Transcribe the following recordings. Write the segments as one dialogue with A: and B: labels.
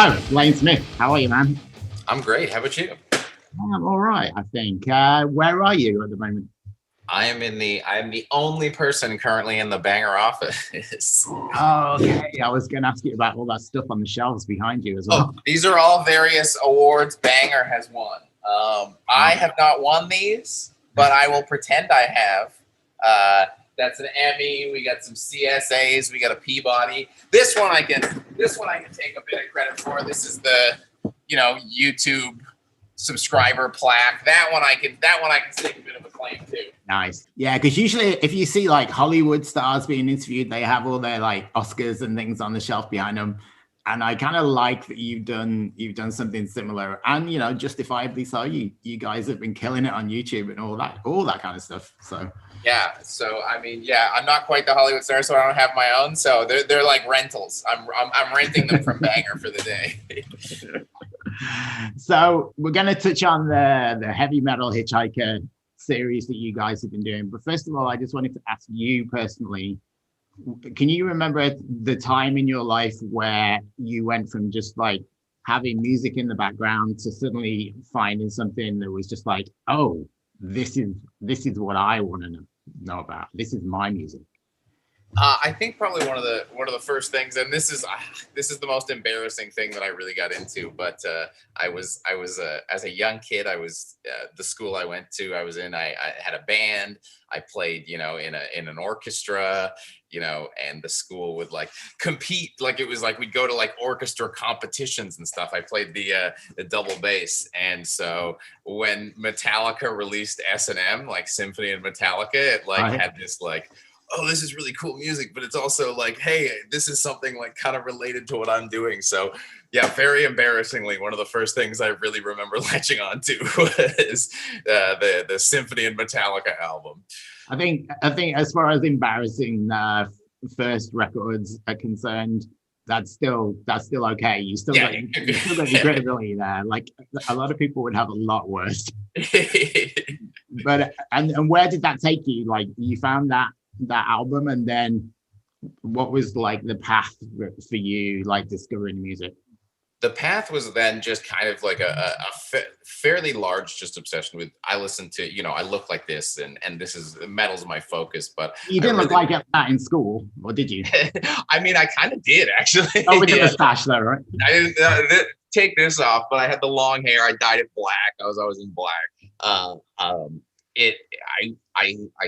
A: So, Blayne Smith, how are you, man?
B: I'm great. How about you?
A: I'm all right, I think. Where are you at the moment?
B: I am the only person currently in the Banger office.
A: Oh, okay. I was going to ask you about all that stuff on the shelves behind you as well.
B: Oh, these are all various awards Banger has won. I have not won these, but I will pretend I have. That's an Emmy. We got some CSAs. We got a Peabody. This one I can take a bit of credit for. This is the YouTube subscriber plaque. That one I can take a bit of a claim to.
A: Nice. Yeah, because usually if you see like Hollywood stars being interviewed, they have all their like Oscars and things on the shelf behind them. And I kind of like that you've done something similar, and justifiably so. You guys have been killing it on YouTube and all that kind of stuff. So
B: yeah. So I mean, yeah, I'm not quite the Hollywood star, so I don't have my own. So they're like rentals. I'm renting them from Banger for the day.
A: So we're going to touch on the heavy metal hitchhiker series that you guys have been doing. But first of all, I just wanted to ask you personally, can you remember the time in your life where you went from just like having music in the background to suddenly finding something that was just like, oh, this is what I want to know about. This is my music.
B: I think probably one of the first things, and this is the most embarrassing thing that I really got into. But I was as a young kid, I was the school I went to. I was in. I had a band. I played, in an orchestra, and the school would like compete. Like it was like we'd go to like orchestra competitions and stuff. I played the double bass, and so when Metallica released S&M, like Symphony and Metallica, it like had this like, oh, this is really cool music, but it's also like, hey, this is something like kind of related to what I'm doing. So yeah, very embarrassingly, one of the first things I really remember latching on to was the Symphony and Metallica album.
A: I think as far as embarrassing first records are concerned, that's still okay. You still got the credibility there. Like a lot of people would have a lot worse. But and where did that take you? Like you found that album, and then what was like the path for you, like discovering music?
B: The path was then just kind of like a fairly large just obsession with, I listen to, I look like this, and this is metal's my focus. But
A: you didn't look like that in school, or did you?
B: I mean, I kind of did actually.
A: Oh, with the mustache though, right?
B: I didn't take this off, but I had the long hair. I dyed it black. I was always in black. I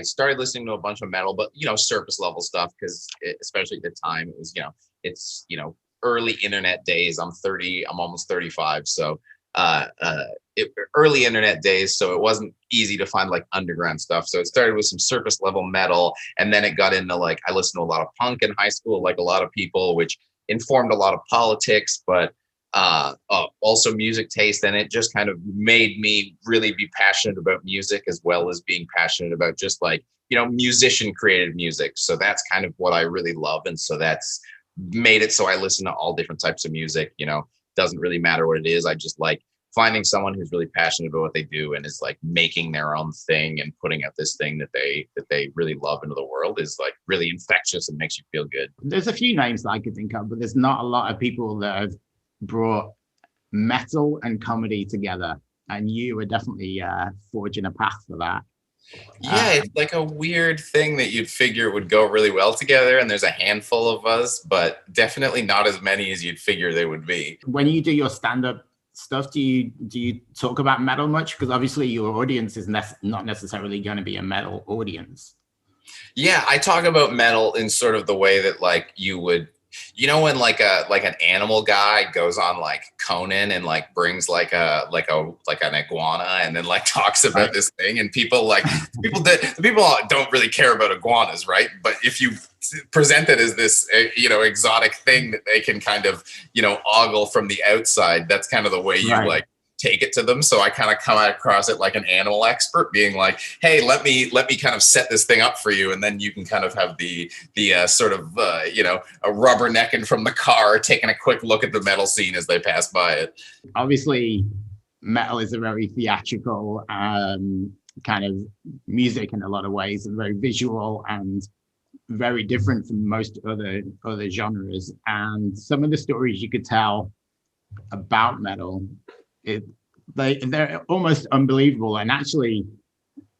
B: started listening to a bunch of metal, but surface level stuff, because especially at the time it was it's early internet days. I'm almost 35, so early internet days, so it wasn't easy to find like underground stuff. So it started with some surface level metal, and then it got into like, I listened to a lot of punk in high school, like a lot of people, which informed a lot of politics, but also music taste. And it just kind of made me really be passionate about music, as well as being passionate about just like, musician created music. So that's kind of what I really love. And so that's made it so I listen to all different types of music. Doesn't really matter what it is. I just like finding someone who's really passionate about what they do and is like making their own thing and putting out this thing that they really love into the world is like really infectious and makes you feel good.
A: There's a few names that I could think of, but there's not a lot of people that have brought metal and comedy together, and you were definitely forging a path for that.
B: Yeah, it's like a weird thing that you'd figure would go really well together, and there's a handful of us, but definitely not as many as you'd figure there would be.
A: When you do your stand-up stuff, do you talk about metal much? Because obviously your audience is not necessarily going to be a metal audience.
B: Yeah, I talk about metal in sort of the way that like you would, when like an animal guy goes on like Conan and like brings like an iguana and then like talks about this thing, and people don't really care about iguanas, right? But if you present it as this exotic thing that they can kind of ogle from the outside, that's kind of the way you like take it to them. So I kind of come across it like an animal expert, being like, hey, let me kind of set this thing up for you, and then you can kind of have the sort of a rubbernecking from the car, taking a quick look at the metal scene as they pass by it.
A: Obviously metal is a very theatrical kind of music in a lot of ways, and very visual and very different from most other genres. And some of the stories you could tell about metal, they're almost unbelievable. And actually,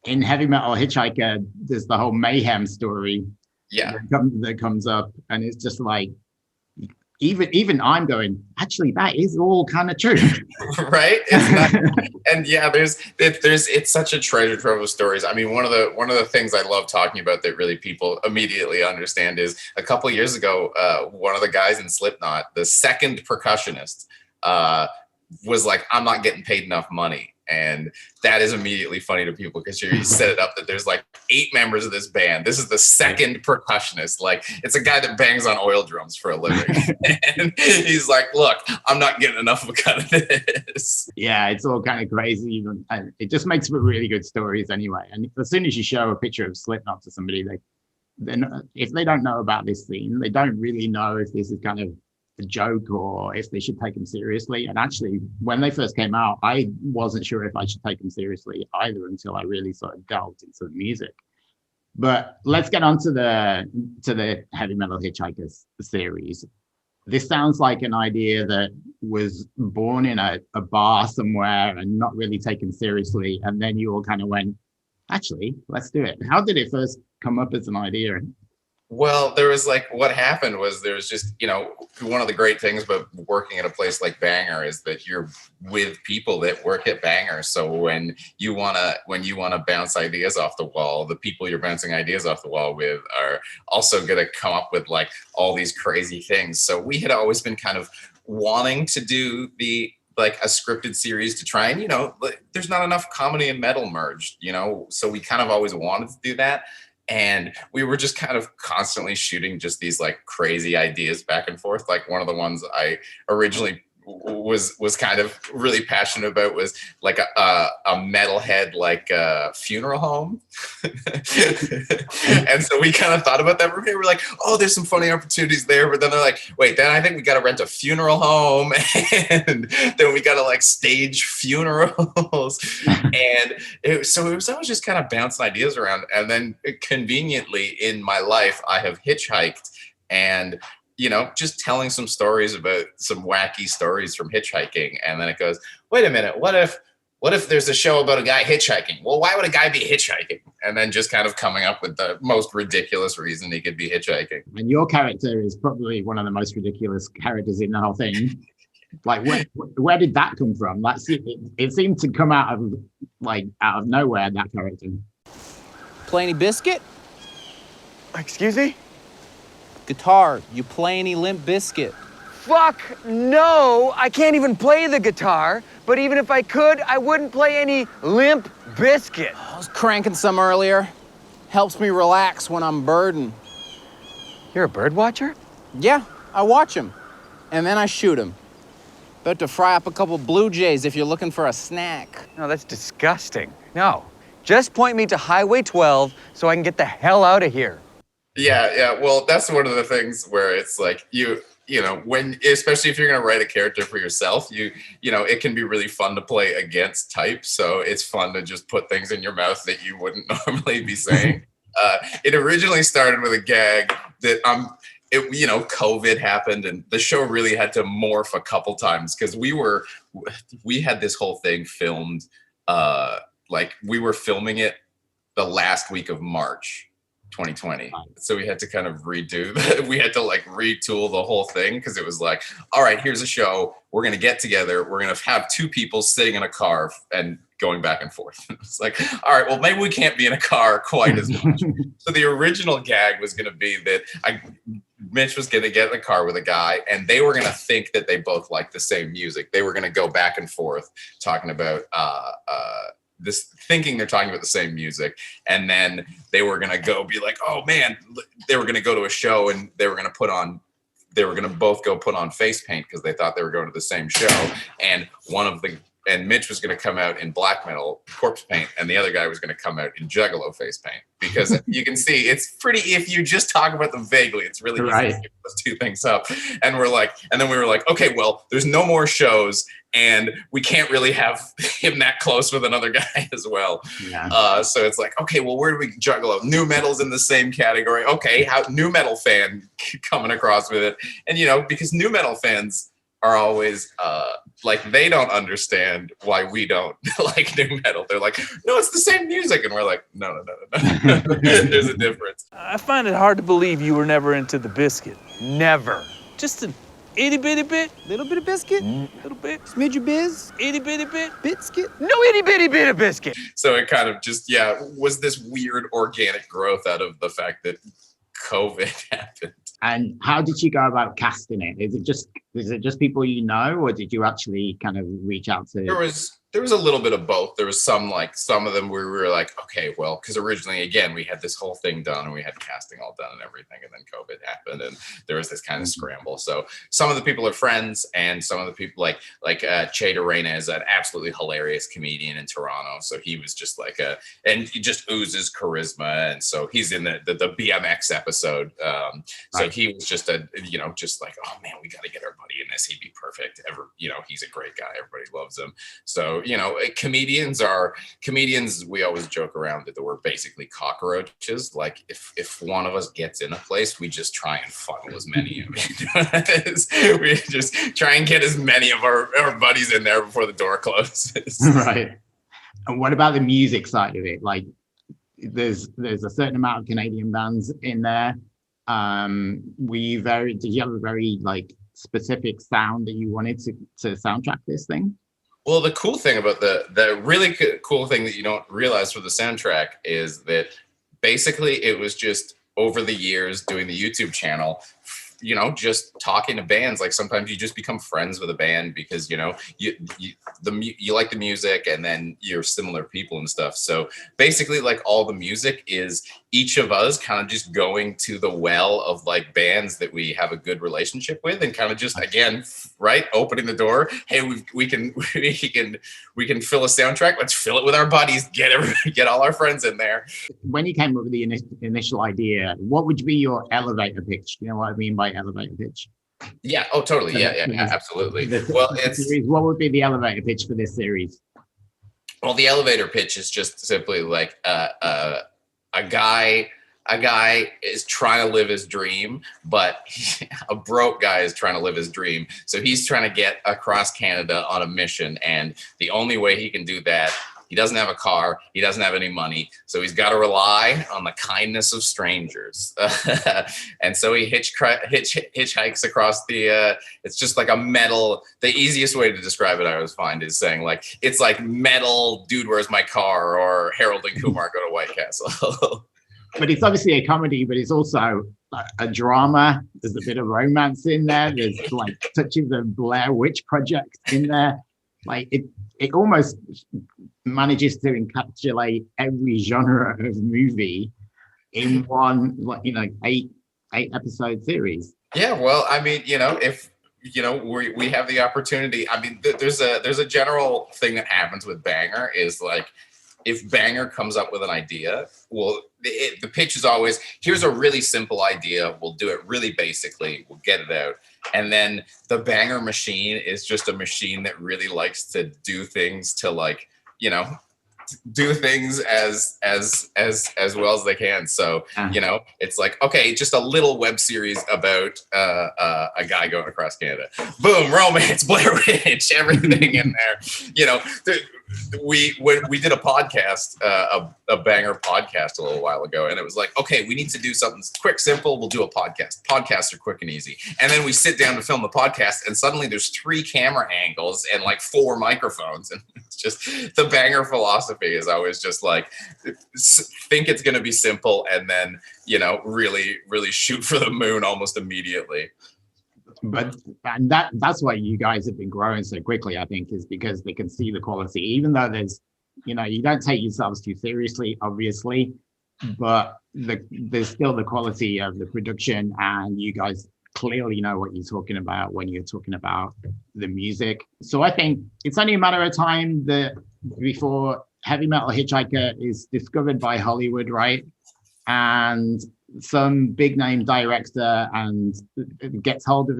A: in Heavy Metal Hitchhiker, there's the whole mayhem story that comes up, and it's just like, even I'm going, actually, that is all kind of true.
B: Right? It's not, and yeah, it's such a treasure trove of stories. I mean, one of the things I love talking about that really people immediately understand is a couple of years ago, one of the guys in Slipknot, the second percussionist, was like, I'm not getting paid enough money. And that is immediately funny to people because you set it up that there's like 8 members of this band. This is the second percussionist. Like, it's a guy that bangs on oil drums for a living. And he's like, look, I'm not getting enough of a cut of this.
A: Yeah, it's all kind of crazy. And it just makes for really good stories anyway. And as soon as you show a picture of Slipknot to somebody, if they don't know about this scene, they don't really know if this is kind of a joke or if they should take them seriously. And actually, when they first came out, I wasn't sure if I should take them seriously either until I really sort of delved into the music. But let's get on to the Heavy Metal Hitchhiker series. This sounds like an idea that was born in a bar somewhere and not really taken seriously, and then you all kind of went, actually, let's do it. How did it first come up as an idea?
B: Well, there was like, what happened was there's just, one of the great things about working at a place like BANGR is that you're with people that work at BANGR. So when you wanna bounce ideas off the wall, the people you're bouncing ideas off the wall with are also gonna come up with like all these crazy things. So we had always been kind of wanting to do like a scripted series to try and, there's not enough comedy and metal merged, so we kind of always wanted to do that. And we were just kind of constantly shooting just these like crazy ideas back and forth. Like one of the ones I originally was kind of really passionate about was like a metalhead like funeral home. And so we kind of thought about that. We were like, oh, there's some funny opportunities there. But then they're like, wait, then I think we got to rent a funeral home, and then we got to like stage funerals. And so it was always just kind of bouncing ideas around. And then conveniently in my life, I have hitchhiked, and just telling some stories about some wacky stories from hitchhiking. And then it goes, wait a minute, what if there's a show about a guy hitchhiking? Well, why would a guy be hitchhiking? And then just kind of coming up with the most ridiculous reason he could be hitchhiking.
A: And your character is probably one of the most ridiculous characters in the whole thing. Like, where did that come from? Like, it seemed to come out of nowhere, that character.
C: Play any biscuit?
D: Excuse me?
C: Guitar. You play any Limp Bizkit?
D: Fuck no! I can't even play the guitar, but even if I could, I wouldn't play any Limp Bizkit.
C: I was cranking some earlier. Helps me relax when I'm birding.
D: You're a bird watcher?
C: Yeah, I watch them, and then I shoot them. About to fry up a couple blue jays if you're looking for a snack.
D: No, that's disgusting. No, just point me to Highway 12 so I can get the hell out of here.
B: Yeah. Well, that's one of the things where it's like when, especially if you're going to write a character for yourself, it can be really fun to play against type. So it's fun to just put things in your mouth that you wouldn't normally be saying. It originally started with a gag that COVID happened and the show really had to morph a couple times because we had this whole thing filmed. We were filming it the last week of March 2020. So we had to kind of retool the whole thing because it was like, all right, here's a show. We're going to get together. We're going to have 2 people sitting in a car and going back and forth. It's like, all right, well, maybe we can't be in a car quite as much. So the original gag was going to be that Mitch was going to get in the car with a guy and they were going to think that they both liked the same music. They were going to go back and forth talking about thinking they're talking about the same music, and then they were gonna be like, oh man, they were gonna go to a show and they were gonna both go put on face paint because they thought they were going to the same show, and Mitch was going to come out in black metal corpse paint, and the other guy was going to come out in Juggalo face paint. Because you can see, it's pretty, if you just talk about them vaguely, it's really easy to pick those 2 things up. And then we were like, okay, well, there's no more shows, and we can't really have him that close with another guy as well. Yeah. So it's like, okay, well, where do we Juggalo? New metal's in the same category. Okay, how new metal fan coming across with it. And, because new metal fans, are always like, they don't understand why we don't like new metal. They're like, no, it's the same music. And we're like, no. There's a difference.
E: I find it hard to believe you were never into the biscuit.
D: Never.
E: Just an itty bitty bit.
C: Little bit of biscuit,
E: Little bit.
C: smidge of biz,
E: Itty bitty bit.
C: biscuit.
D: No itty bitty bit of biscuit.
B: So it kind of just, was this weird organic growth out of the fact that COVID happened.
A: And how did you go about casting it? Is it just people you know, or did you actually kind of reach out to?
B: There was a little bit of both. There was some of them where we were like, okay, well, because originally, again, we had this whole thing done and we had casting all done and everything, and then COVID happened and there was this kind of scramble. So some of the people are friends, and some of the people like Che Dorena is an absolutely hilarious comedian in Toronto. So he was just like and he just oozes charisma, and so he's in the BMX episode. So he was just just like, oh man, we got to get our buddy in this. He'd be perfect. He's a great guy. Everybody loves him. So comedians, we always joke around that we're basically cockroaches. Like if one of us gets in a place, we just try and funnel as many of it. We just try and get as many of our buddies in there before the door closes.
A: Right. And what about the music side of it? Like there's a certain amount of Canadian bands in there. Did you have a very like specific sound that you wanted to soundtrack this thing?
B: Well, the cool thing about the really cool thing that you don't realize for the soundtrack is that basically it was just over the years doing the YouTube channel, just talking to bands. Like sometimes you just become friends with a band because you like the music, and then you're similar people and stuff. So basically, like all the music is each of us kind of just going to the well of like bands that we have a good relationship with, and kind of just again, right, opening the door. Hey, we can fill a soundtrack. Let's fill it with our buddies. Get all our friends in there.
A: When you came up with the initial idea, what would be your elevator pitch? You know what I mean by elevator pitch?
B: Yeah. Oh, totally. Yeah. Absolutely.
A: What would be the elevator pitch for this series?
B: Well, the elevator pitch is just simply like a guy is trying to live his dream, but a broke guy is trying to live his dream. So he's trying to get across Canada on a mission, and the only way he can do that, he doesn't have a car, he doesn't have any money, so he's got to rely on the kindness of strangers. And so he hitchhikes across it's just like a metal, the easiest way to describe it I always find is saying like, it's like metal, Dude, Where's My Car, or Harold and Kumar Go to White Castle.
A: But it's obviously a comedy, but it's also a drama. There's a bit of romance in there. There's like touches of Blair Witch Project in there. Like it almost manages to encapsulate every genre of movie in one, like, 8 episode series.
B: Yeah, well, I mean, if we have the opportunity. I mean, there's a general thing that happens with Banger is like, if Banger comes up with an idea, well, the pitch is always, here's a really simple idea. We'll do it really basically. We'll get it out. And then the Banger machine is just a machine that really likes to do things to like, do things as well as they can. So, it's like, okay, just a little web series about a guy going across Canada. Boom, romance, Blair Witch, everything in there. We did a podcast, a Banger podcast a little while ago, and it was like, okay, we need to do something quick, simple. We'll do a podcast. Podcasts are quick and easy. And then we sit down to film the podcast, and suddenly there's 3 camera angles and like 4 microphones, and it's just the Banger philosophy is always just like, think it's going to be simple, and then really really shoot for the moon almost immediately.
A: But that's why you guys have been growing so quickly, I think, is because they can see the quality, even though there's, you don't take yourselves too seriously, obviously, but there's still the quality of the production, and you guys clearly know what you're talking about when you're talking about the music. So I think it's only a matter of time before Heavy Metal Hitchhiker is discovered by Hollywood, right? And some big name director and gets hold of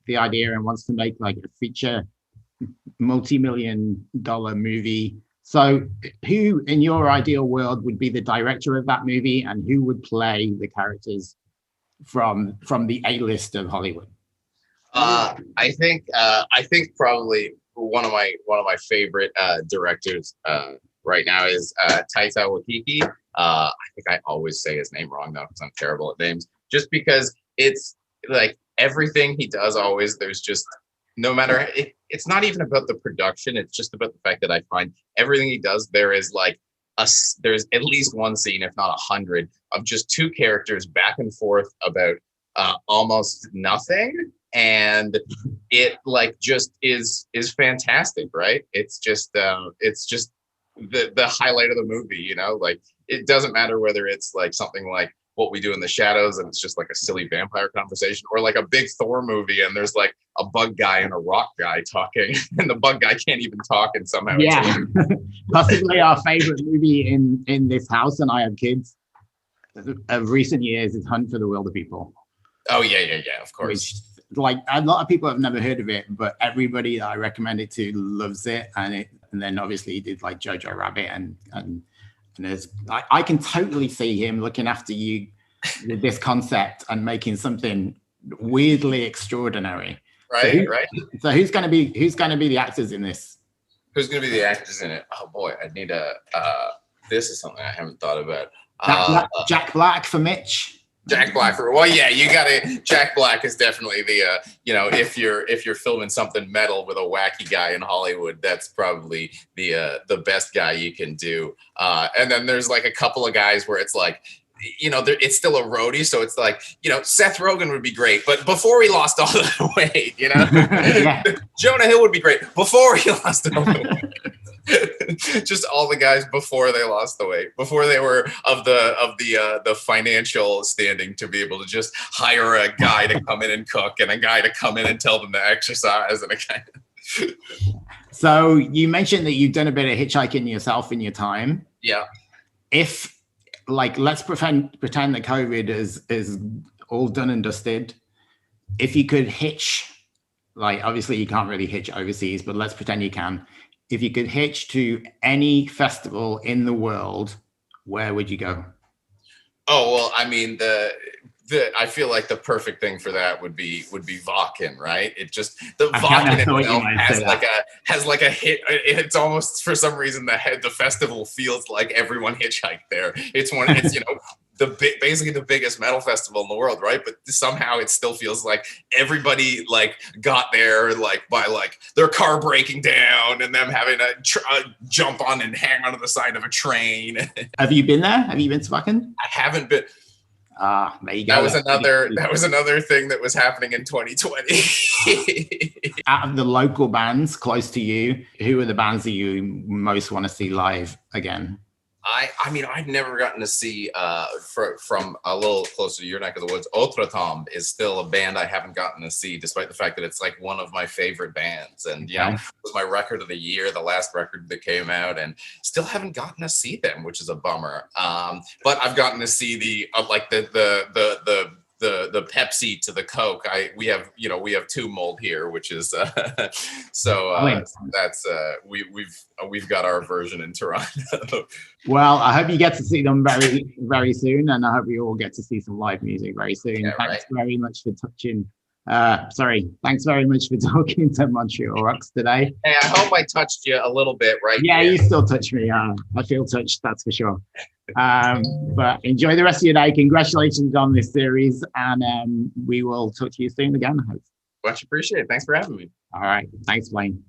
A: the idea and wants to make like a feature multi-million-dollar movie. So who in your ideal world would be the director of that movie, and who would play the characters from the A-list of Hollywood?
B: I think probably one of my favorite directors right now is Taika Waititi. I think I always say his name wrong though, because I'm terrible at names. Just because it's like everything he does, always there's just no matter it's not even about the production. It's just about the fact that I find everything he does there is like there's at least one scene, if not 100, of just two characters back and forth about almost nothing. And it like just is fantastic, right? It's just the highlight of the movie, you know, like it doesn't matter whether it's like something like What We Do in the Shadows and it's just like a silly vampire conversation, or like a big Thor movie and there's like a bug guy and a rock guy talking and the bug guy can't even talk and somehow
A: yeah. Possibly our favorite movie in this house, and I have kids, of recent years, is Hunt for the Wilder People.
B: Oh yeah, of course.
A: Which, like, a lot of people have never heard of it, but everybody that I recommend it to loves it. And then obviously he did like Jojo Rabbit and there's I can totally see him looking after you with this concept and making something weirdly extraordinary.
B: Right.
A: So who's gonna be the actors in this?
B: Who's gonna be the actors in it? Oh boy, I need this is something I haven't thought about.
A: Jack Black for Mitch.
B: Jack Black. Well, yeah, you gotta. Jack Black is definitely the. If you're filming something metal with a wacky guy in Hollywood, that's probably the best guy you can do. And then there's like a couple of guys where it's like, it's still a roadie, so it's like, Seth Rogen would be great, but before he lost all the weight,
A: Yeah.
B: Jonah Hill would be great before he lost all the weight. Just all the guys before they lost the weight, before they were of the financial standing to be able to just hire a guy to come in and cook and a guy to come in and tell them to exercise and a guy.
A: So you mentioned that you've done a bit of hitchhiking yourself in your time.
B: Yeah.
A: If like, let's pretend that COVID is all done and dusted. If you could hitch, like, obviously you can't really hitch overseas, but let's pretend you can. If you could hitch to any festival in the world, where would you go?
B: Oh, well, I mean, I feel like the perfect thing for that would be Wacken, right? It just the Wacken itself has like a hit. It's almost, for some reason, the festival feels like everyone hitchhiked there. It's basically the biggest metal festival in the world, right? But somehow it still feels like everybody like got there like by like their car breaking down and them having to jump on and hang onto the side of a train. Have
A: you been there? Have you been to Wacken?
B: I haven't been.
A: There you go.
B: That was another thing that was happening in 2020.
A: Out of the local bands close to you, who are the bands that you most want to see live again?
B: I mean, I've never gotten to see from a little closer to your neck of the woods. Ultratomb is still a band I haven't gotten to see, despite the fact that it's like one of my favorite bands. And it was my record of the year, the last record that came out, and still haven't gotten to see them, which is a bummer. But I've gotten to see the Pepsi to the Coke. We have two mold here, which is that's we've got our version in Toronto.
A: Well, I hope you get to see them very, very soon, and I hope we all get to see some live music very soon. Yeah, thanks very much for thanks very much for talking to Montreal Rocks today.
B: Hey, I hope I touched you a little bit, right?
A: Yeah, you still touch me. I feel touched, that's for sure. But enjoy the rest of your day. Congratulations on this series, and we will talk to you soon again.
B: Much appreciated. Thanks for having me.
A: All right. Thanks, Blayne.